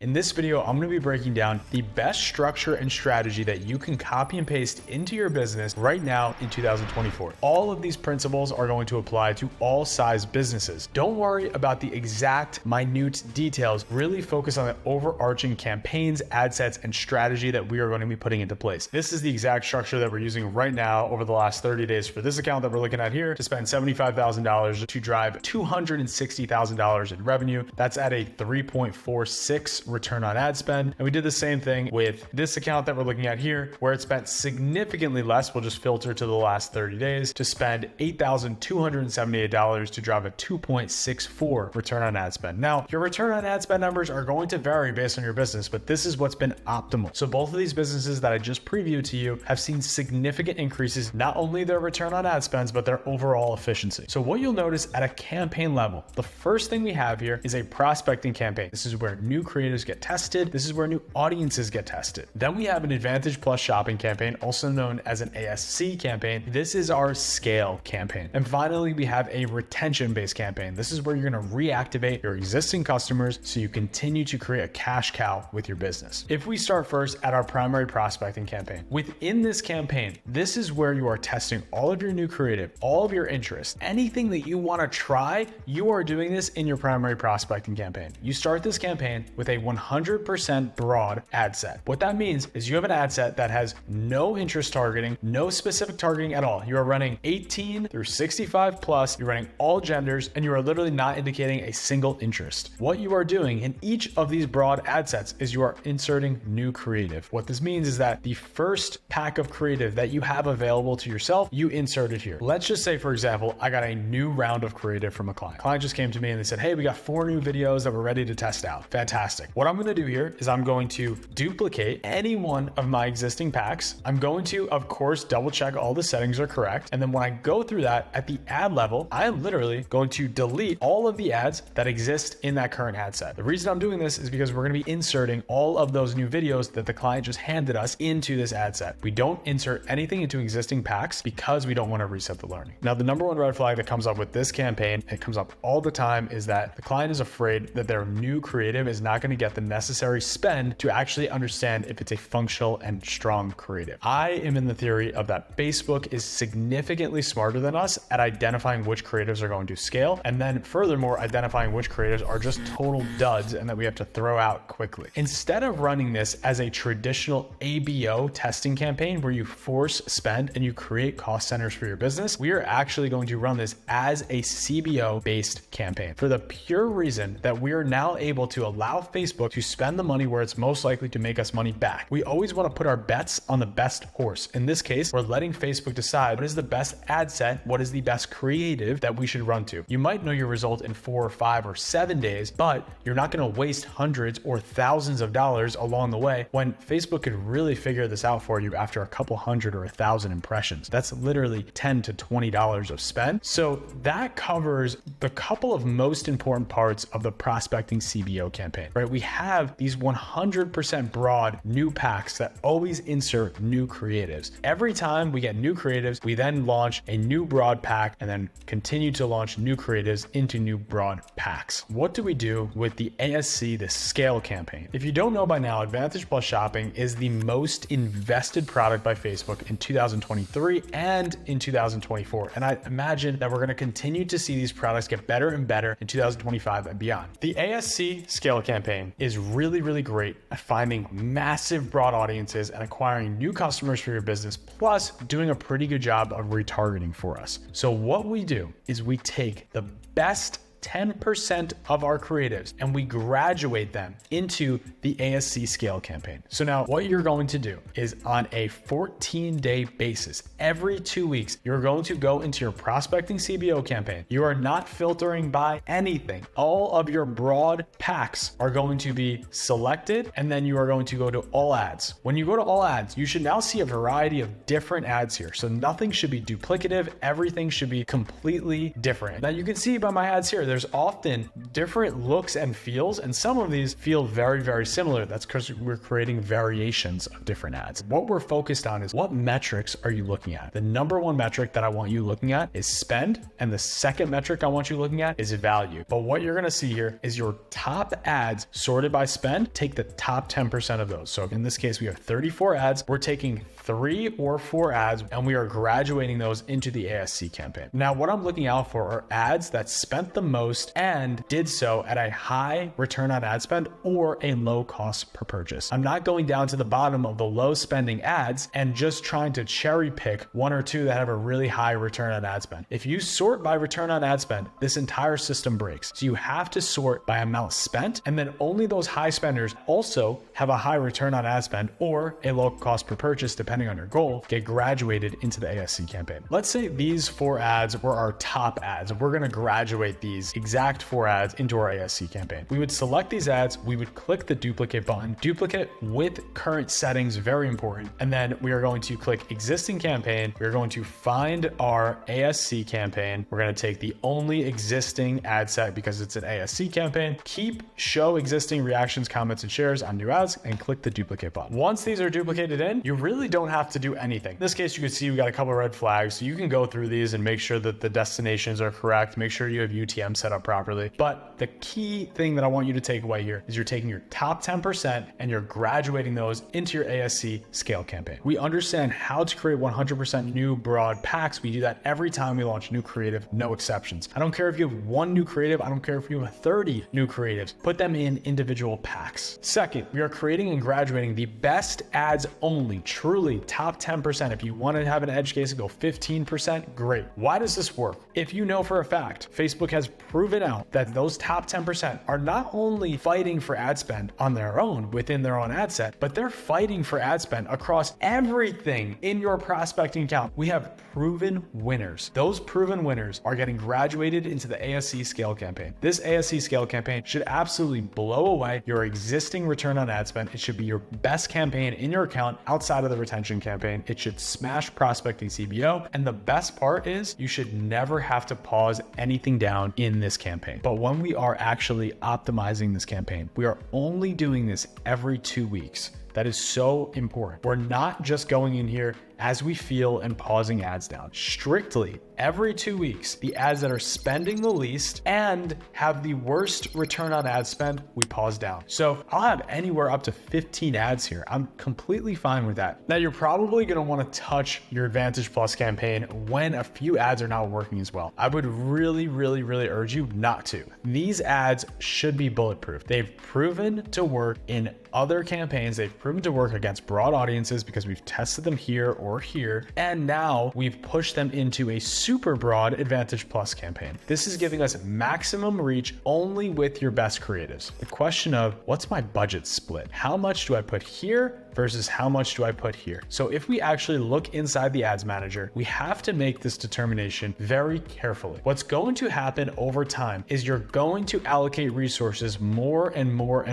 In this video, I'm going to be breaking down the best structure and strategy that you can copy and paste into your business right now in 2024. All of these principles are going to apply to all size businesses. Don't worry about the exact minute details. Really focus on the overarching campaigns, ad sets, and strategy that we are going to be putting into place. This is the exact structure that we're using right now over the last 30 days for this account that we're looking at here to spend $75,000 to drive $260,000 in revenue. That's at a 3.46 return on ad spend. And we did the same thing with this account that we're looking at here, where it spent significantly less. We'll just filter to the last 30 days to spend $8,278 to drive a 2.64 return on ad spend. Now, your return on ad spend numbers are going to vary based on your business, but this is what's been optimal. So both of these businesses that I just previewed to you have seen significant increases, not only their return on ad spends, but their overall efficiency. So what you'll notice at a campaign level, the first thing we have here is a prospecting campaign. This is where new creatives get tested. This is where new audiences get tested. Then we have an Advantage Plus shopping campaign, also known as an ASC campaign. This is our scale campaign. And finally, we have a retention-based campaign. This is where you're going to reactivate your existing customers so you continue to create a cash cow with your business. If we start first at our primary prospecting campaign, within this campaign, this is where you are testing all of your new creative, all of your interests, anything that you want to try, you are doing this in your primary prospecting campaign. You start this campaign with a 100% broad ad set. What that means is you have an ad set that has no interest targeting, no specific targeting at all. You are running 18 through 65 plus, you're running all genders, and you are literally not indicating a single interest. What you are doing in each of these broad ad sets is you are inserting new creative. What this means is that the first pack of creative that you have available to yourself, you insert it here. Let's just say, for example, I got a new round of creative from a client. Client just came to me and they said, hey, we got 4 new videos that we're ready to test out. Fantastic. What I'm going to do here is I'm going to duplicate any one of my existing packs. I'm going to, of course, double check all the settings are correct. And then when I go through that at the ad level, I am literally going to delete all of the ads that exist in that current ad set. The reason I'm doing this is because we're going to be inserting all of those new videos that the client just handed us into this ad set. We don't insert anything into existing packs because we don't want to reset the learning. Now, the number one red flag that comes up with this campaign, it comes up all the time, is that the client is afraid that their new creative is not going to get the necessary spend to actually understand if it's a functional and strong creative. I am in the theory of that Facebook is significantly smarter than us at identifying which creatives are going to scale, and then furthermore, identifying which creatives are just total duds and that we have to throw out quickly. Instead of running this as a traditional ABO testing campaign where you force spend and you create cost centers for your business, we are actually going to run this as a CBO based campaign for the pure reason that we are now able to allow Facebook to spend the money where it's most likely to make us money back. We always want to put our bets on the best horse. In this case, we're letting Facebook decide what is the best ad set, what is the best creative that we should run to. You might know your result in 4 or 5 or 7 days, but you're not going to waste hundreds or thousands of dollars along the way when Facebook could really figure this out for you after a couple hundred or 1,000 impressions. That's literally $10 to $20 of spend. So that covers the couple of most important parts of the prospecting CBO campaign, right? We have these 100% broad new packs that always insert new creatives. Every time we get new creatives, we then launch a new broad pack and then continue to launch new creatives into new broad packs. What do we do with the ASC, the scale campaign? If you don't know by now, Advantage Plus Shopping is the most invested product by Facebook in 2023 and in 2024. And I imagine that we're going to continue to see these products get better and better in 2025 and beyond. The ASC scale campaign is really great at finding massive broad audiences and acquiring new customers for your business, plus doing a pretty good job of retargeting for us. So what we do is we take the best 10% of our creatives and we graduate them into the ASC scale campaign. So now what you're going to do is on a 14-day basis, every 2 weeks, you're going to go into your prospecting CBO campaign. You are not filtering by anything. All of your broad packs are going to be selected, and then you are going to go to all ads. When you go to all ads, you should now see a variety of different ads here. So nothing should be duplicative. Everything should be completely different. Now you can see by my ads here, there's often different looks and feels, and some of these feel very, very similar. That's because we're creating variations of different ads. What we're focused on is what metrics are you looking at? The number one metric that I want you looking at is spend, and the second metric I want you looking at is value. But what you're gonna see here is your top ads sorted by spend. Take the top 10% of those. So in this case, we have 34 ads. We're taking 3 or 4 ads and we are graduating those into the ASC campaign. Now, what I'm looking out for are ads that spent the most and did so at a high return on ad spend or a low cost per purchase. I'm not going down to the bottom of the low spending ads and just trying to cherry pick 1 or 2 that have a really high return on ad spend. If you sort by return on ad spend, this entire system breaks. So you have to sort by amount spent, and then only those high spenders also have a high return on ad spend or a low cost per purchase, depending on your goal, get graduated into the ASC campaign. Let's say these 4 ads were our top ads. We're gonna graduate these exact 4 ads into our ASC campaign. We would select these ads, we would click the duplicate button, duplicate with current settings, very important. And then we are going to click existing campaign. We're going to find our ASC campaign. We're gonna take the only existing ad set because it's an ASC campaign. Keep show existing reactions, comments, and shares on new ads and click the duplicate button. Once these are duplicated in, you really don't have to do anything. In this case, you can see we got a couple of red flags. So you can go through these and make sure that the destinations are correct, make sure you have UTM set up properly. But the key thing that I want you to take away here is you're taking your top 10% and you're graduating those into your ASC scale campaign. We understand how to create 100% new broad packs. We do that every time we launch new creative, no exceptions. I don't care if you have 1 new creative, I don't care if you have 30 new creatives, put them in individual packs. Second, we are creating and graduating the best ads only, truly top 10%. If you want to have an edge case and go 15%, great. Why does this work? If you know for a fact, Facebook has proven out that those top 10% are not only fighting for ad spend on their own within their own ad set, but they're fighting for ad spend across everything in your prospecting account. We have proven winners. Those proven winners are getting graduated into the ASC scale campaign. This ASC scale campaign should absolutely blow away your existing return on ad spend. It should be your best campaign in your account outside of the retention campaign. It should smash prospecting CBO. And the best part is you should never have to pause anything down in this campaign. But when we are actually optimizing this campaign, we are only doing this every 2 weeks. That is so important. We're not just going in here as we feel and pausing ads down. Strictly every 2 weeks, the ads that are spending the least and have the worst return on ad spend, we pause down. So I'll have anywhere up to 15 ads here. I'm completely fine with that. Now you're probably gonna wanna touch your Advantage Plus campaign when a few ads are not working as well. I would really urge you not to. These ads should be bulletproof. They've proven to work in other campaigns. They've proven to work against broad audiences because we've tested them here or here. And now we've pushed them into a super broad Advantage Plus campaign. This is giving us maximum reach only with your best creatives. The question of what's my budget split? How much do I put here versus how much do I put here? So if we actually look inside the ads manager, we have to make this determination very carefully. What's going to happen over time is you're going to allocate resources more and more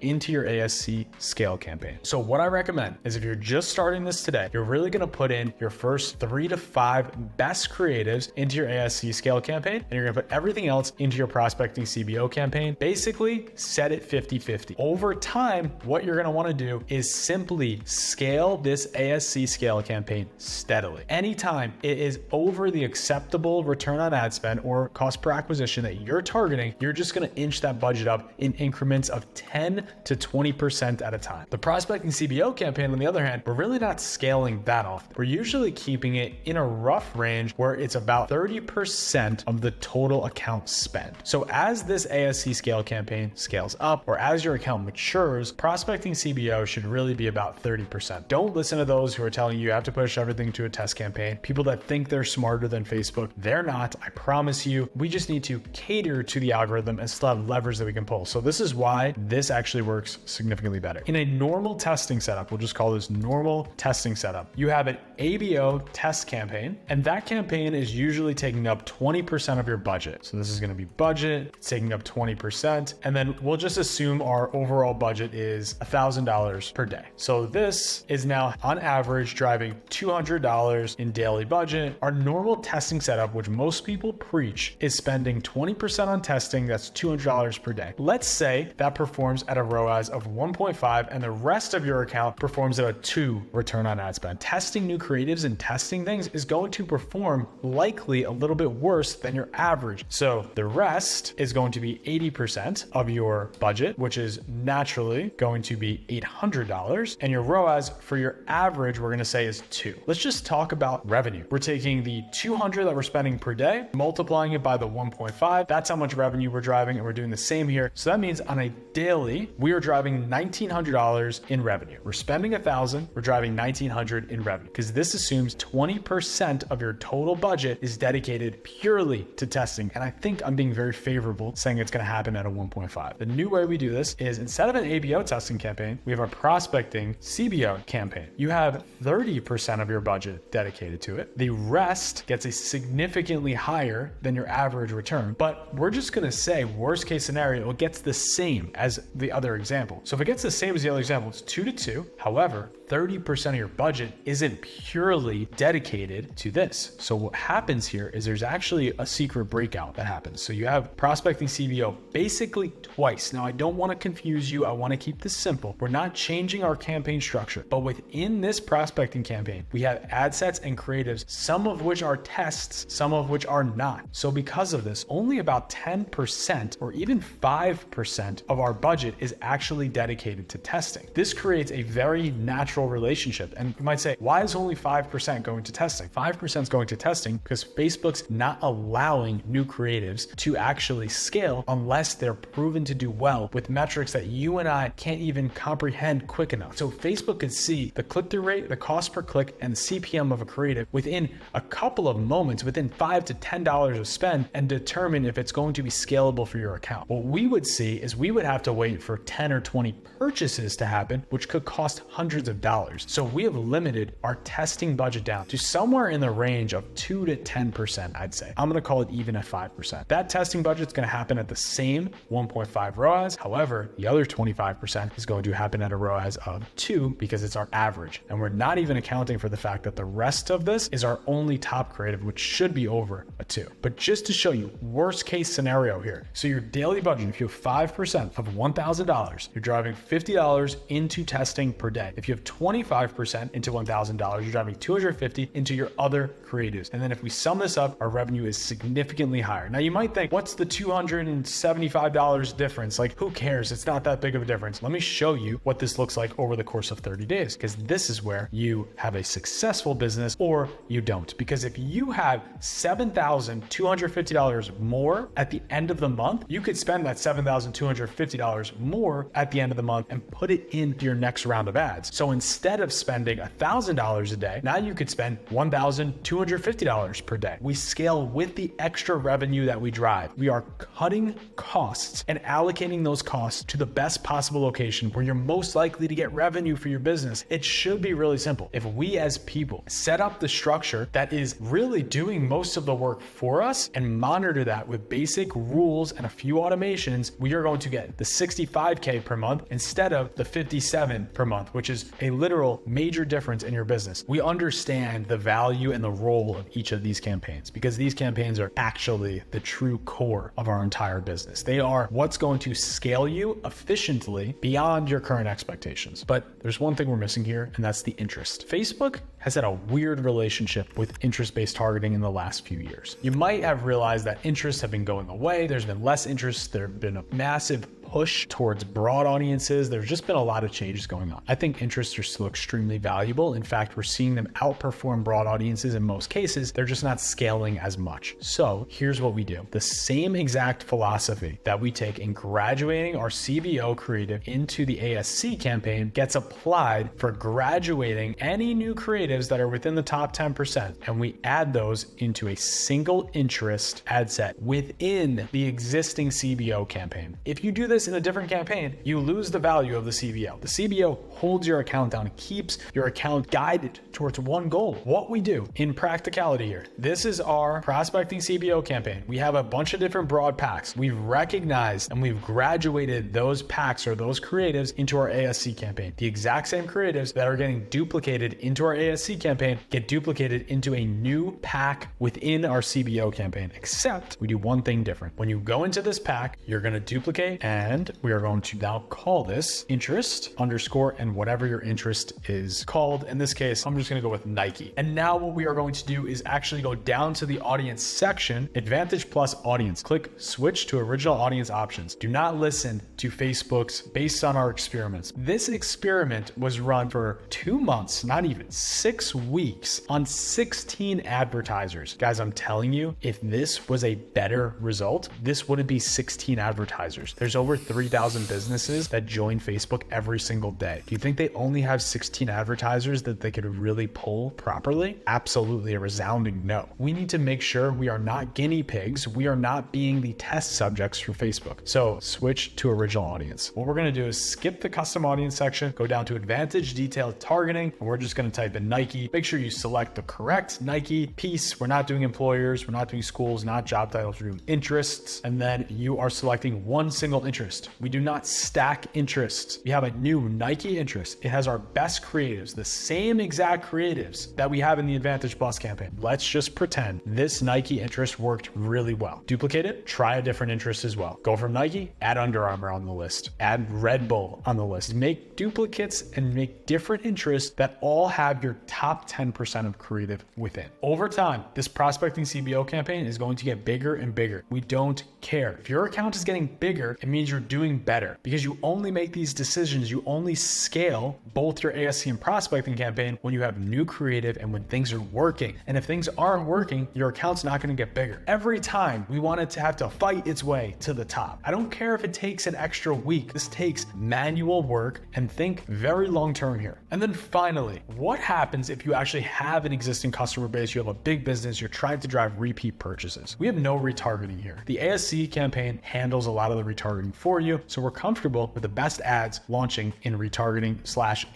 into your ASC scale campaign. So what I recommend is if you're just starting this today, you're really gonna put in your first 3 to 5 best creatives into your ASC scale campaign, and you're gonna put everything else into your prospecting CBO campaign. Basically, set it 50-50. Over time, what you're gonna wanna do is simply scale this ASC scale campaign steadily. Anytime it is over the acceptable return on ad spend or cost per acquisition that you're targeting, you're just gonna inch that budget up in increments of 10 to 20% at a time. The prospecting CBO campaign, on the other hand, we're really not scaling that often. We're usually keeping it in a rough range where it's about 30% of the total account spend. So as this ASC scale campaign scales up, or as your account matures, prospecting CBO should really be about 30%. Don't listen to those who are telling you have to push everything to a test campaign. People that think they're smarter than Facebook, they're not, I promise you. We just need to cater to the algorithm and still have levers that we can pull. So this is why this actually works significantly better. In a normal testing setup, we'll just call this normal testing setup, you have an ABO test campaign, and that campaign is usually taking up 20% of your budget. So this is gonna be budget, it's taking up 20%, and then we'll just assume our overall budget is $1,000 per day. So this is now on average driving $200 in daily budget. Our normal testing setup, which most people preach, is spending 20% on testing. That's $200 per day. Let's say that performs at a ROAS of 1.5 and the rest of your account performs at a 2 return on ad spend. Testing new creatives and testing things is going to perform likely a little bit worse than your average. So the rest is going to be 80% of your budget, which is naturally going to be $800. And your ROAS for your average, we're going to say is 2. Let's just talk about revenue. We're taking the 200 that we're spending per day, multiplying it by the 1.5. That's how much revenue we're driving. And we're doing the same here. So that means on a daily, we are driving $1,900 in revenue. We're spending $1,000, we're driving $1,900 in revenue, because this assumes 20% of your total budget is dedicated purely to testing. And I think I'm being very favorable saying it's going to happen at a 1.5. The new way we do this is instead of an ABO testing campaign, we have a prospecting CBO campaign. You have 30% of your budget dedicated to it. The rest gets a significantly higher than your average return, but we're just going to say worst case scenario, it gets the same as the other example. So if it gets the same as the other example, it's 2 to 2. However, 30% of your budget isn't purely dedicated to this. So what happens here is there's actually a secret breakout that happens. So you have prospecting CBO basically twice. Now, I don't want to confuse you. I want to keep this simple. We're not changing our campaign structure, but within this prospecting campaign, we have ad sets and creatives, some of which are tests, some of which are not. So because of this, only about 10% or even 5% of our budget is actually dedicated to testing. This creates a very natural relationship. And you might say, why is only 5% going to testing? 5% is going to testing because Facebook's not allowing new creatives to actually scale unless they're proven to do well with metrics that you and I can't even comprehend quick enough. So Facebook could see the click-through rate, the cost per click, and the CPM of a creative within a couple of moments, within $5 to $10 of spend, and determine if it's going to be scalable for your account. What we would see is we would have to wait for 10 or 20 purchases to happen, which could cost hundreds of dollars. So we have limited our testing budget down to somewhere in the range of 2 to 10%, I'd say. I'm going to call it even at 5%. That testing budget is going to happen at the same 1.5 ROAS. However, the other 25% is going to happen at a ROAS of 2 because it's our average. And we're not even accounting for the fact that the rest of this is our only top creative, which should be over a 2. But just to show you worst case scenario here. So your daily budget, if you have 5% of $1,000, you're driving $50 into testing per day. If you have 25% into $1,000, you're driving $250 into your other creatives. And then if we sum this up, our revenue is significantly higher. Now you might think, what's the $275 difference? Like, who cares? It's not that big of a difference. Let me show you what this looks like over the course of 30 days, because this is where you have a successful business or you don't. Because if you have $7,250 more at the end of the month, you could spend that $7,250 more at the end of the month and put it into your next round of ads. So instead of spending $1,000 a day, now you could spend $1,250 per day. We scale with the extra revenue that we drive. We are cutting costs and allocating those costs to the best possible location where you're most likely to get revenue for your business. It should be really simple. If we as people set up the structure that is really doing most of the work for us and monitor that with basic rules and a few automations, we are going to get the $65K per month instead of the $57 per month, which is a literal major difference in your business. We understand the value and the role of each of these campaigns because these campaigns are actually the true core of our entire business. They are what's going to scale you efficiently beyond your current expectations. But there's one thing we're missing here, and that's the interest. Facebook has had a weird relationship with interest-based targeting in the last few years. You might have realized that interests have been going away. There's been less interest. There have been a massive push towards broad audiences. There's just been a lot of changes going on. I think interests are still extremely valuable. In fact, we're seeing them outperform broad audiences in most cases. They're just not scaling as much. So here's what we do. The same exact philosophy that we take in graduating our CBO creative into the ASC campaign gets applied for graduating any new creatives that are within the top 10%. And we add those into a single interest ad set within the existing CBO campaign. If you do this this in a different campaign, you lose the value of the CBO. The CBO holds your account down, keeps your account guided towards one goal. What we do in practicality here, this is our prospecting CBO campaign. We have a bunch of different broad packs. We've recognized and we've graduated those packs or those creatives into our ASC campaign. The exact same creatives that are getting duplicated into our ASC campaign get duplicated into a new pack within our CBO campaign, except we do one thing different. When you go into this pack, you're going to duplicate, and we are going to now call this interest underscore and whatever your interest is called. In this case, I'm just going to go with Nike. And now what we are going to do is actually go down to the audience section, Advantage Plus Audience. Click Switch to Original Audience Options. Do not listen to Facebook's based on our experiments. This experiment was run for 2 months, not even 6 weeks, on 16 advertisers. Guys, I'm telling you, if this was a better result, this wouldn't be 16 advertisers. There's over 3,000 businesses that join Facebook every single day. Do you think they only have 16 advertisers that they could really pull properly? Absolutely a resounding no. We need to make sure we are not guinea pigs. We are not being the test subjects for Facebook. So switch to original audience. What we're going to do is skip the custom audience section, go down to advantage detailed targeting, and we're just going to type in Nike. Make sure you select the correct Nike piece. We're not doing employers. We're not doing schools, not job titles. We're doing interests. And then you are selecting one single interest. We do not stack interests. We have a new Nike interest. It has our best creatives, the same exact creatives that we have in the Advantage Plus campaign. Let's just pretend this Nike interest worked really well. Duplicate it, try a different interest as well. Go from Nike, add Under Armour on the list, add Red Bull on the list. Make duplicates and make different interests that all have your top 10% of creative within. Over time, this prospecting CBO campaign is going to get bigger and bigger. We don't care. If your account is getting bigger, it means you're doing better because you only make these decisions. You only scale both your ASC and prospecting campaign when you have new creative and when things are working. And if things aren't working, your account's not going to get bigger. Every time we want it to have to fight its way to the top. I don't care if it takes an extra week. This takes manual work, and think very long term here. And then finally, what happens if you actually have an existing customer base, you have a big business, you're trying to drive repeat purchases? We have no retargeting here. The ASC campaign handles a lot of the retargeting for you, so we're comfortable with the best ads launching in retargeting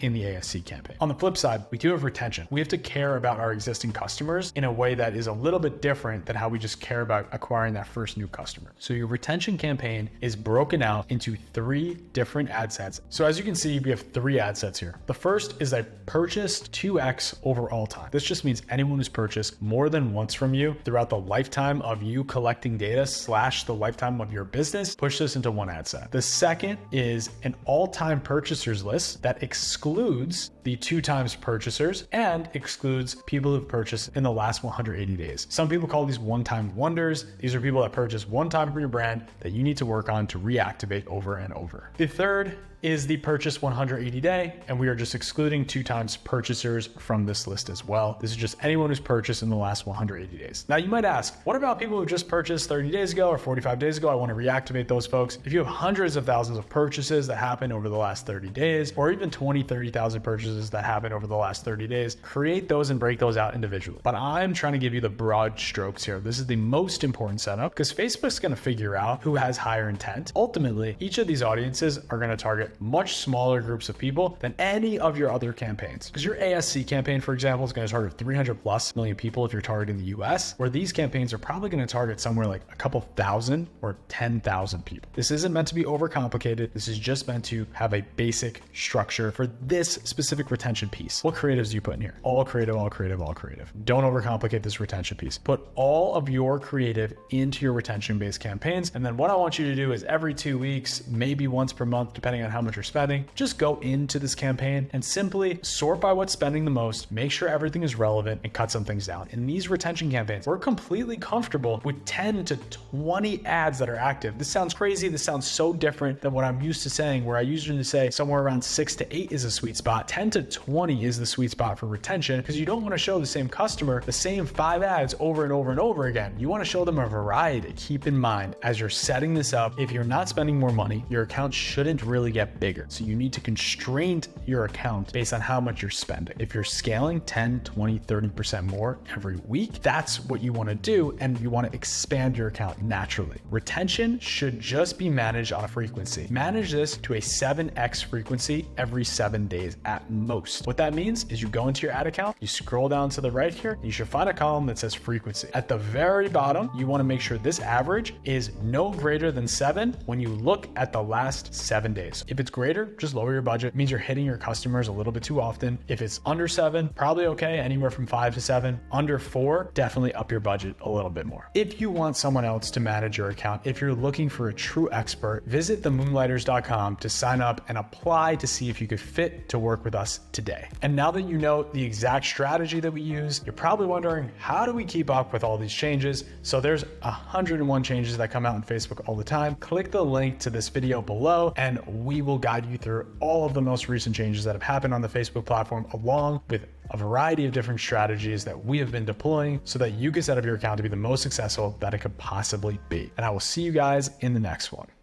/ in the ASC campaign. On the flip side, we do have retention. We have to care about our existing customers in a way that is a little bit different than how we just care about acquiring that first new customer. So your retention campaign is broken out into 3 different ad sets. So as you can see, we have 3 ad sets here. The first is a purchased 2x over all time. This just means anyone who's purchased more than once from you throughout the lifetime of you collecting data / the lifetime of your business, push this into one ad set. The second is an all-time purchasers list that excludes the 2 times purchasers and excludes people who've purchased in the last 180 days. Some people call these one-time wonders. These are people that purchase one time from your brand that you need to work on to reactivate over and over. The third is the purchase 180 day, and we are just excluding 2 times purchasers from this list as well. This is just anyone who's purchased in the last 180 days. Now you might ask, what about people who just purchased 30 days ago or 45 days ago? I want to reactivate those folks. If you have hundreds of thousands of purchases that happen over the last 30 days, or even 20, 30,000 purchases that happen over the last 30 days, create those and break those out individually. But I'm trying to give you the broad strokes here. This is the most important setup because Facebook's going to figure out who has higher intent. Ultimately, each of these audiences are going to target much smaller groups of people than any of your other campaigns. Because your ASC campaign, for example, is going to target 300+ million people if you're targeting the US, where these campaigns are probably going to target somewhere like a couple thousand or 10,000 people. This isn't meant to be overcomplicated. This is just meant to have a basic structure for this specific retention piece. What creatives do you put in here? All creative, all creative, all creative. Don't overcomplicate this retention piece. Put all of your creative into your retention-based campaigns. And then what I want you to do is every 2 weeks, maybe once per month, depending on how much you're spending, just go into this campaign and simply sort by what's spending the most, make sure everything is relevant, and cut some things down. In these retention campaigns, we're completely comfortable with 10 to 20 ads that are active. This sounds crazy. This sounds so different than what I'm used to saying, where I usually say somewhere around 6 to 8 is a sweet spot. 10 to 20 is the sweet spot for retention because you don't want to show the same customer the same 5 ads over and over and over again. You want to show them a variety. Keep in mind, as you're setting this up, if you're not spending more money, your account shouldn't really get get bigger. So you need to constrain your account based on how much you're spending. If you're scaling 10, 20, 30% more every week, that's what you want to do, and you want to expand your account naturally. Retention should just be managed on a frequency. Manage this to a 7x frequency every 7 days at most. What that means is you go into your ad account, you scroll down to the right here, and you should find a column that says frequency. At the very bottom, you want to make sure this average is no greater than 7 when you look at the last 7 days. If it's greater, just lower your budget. It means you're hitting your customers a little bit too often. If it's under 7, probably okay, anywhere from 5 to 7. Under 4, definitely up your budget a little bit more. If you want someone else to manage your account, if you're looking for a true expert, visit themoonlighters.com to sign up and apply to see if you could fit to work with us today. And now that you know the exact strategy that we use, you're probably wondering, how do we keep up with all these changes? So there's 101 changes that come out on Facebook all the time. Click the link to this video below and we will guide you through all of the most recent changes that have happened on the Facebook platform, along with a variety of different strategies that we have been deploying so that you can set up your account to be the most successful that it could possibly be. And I will see you guys in the next one.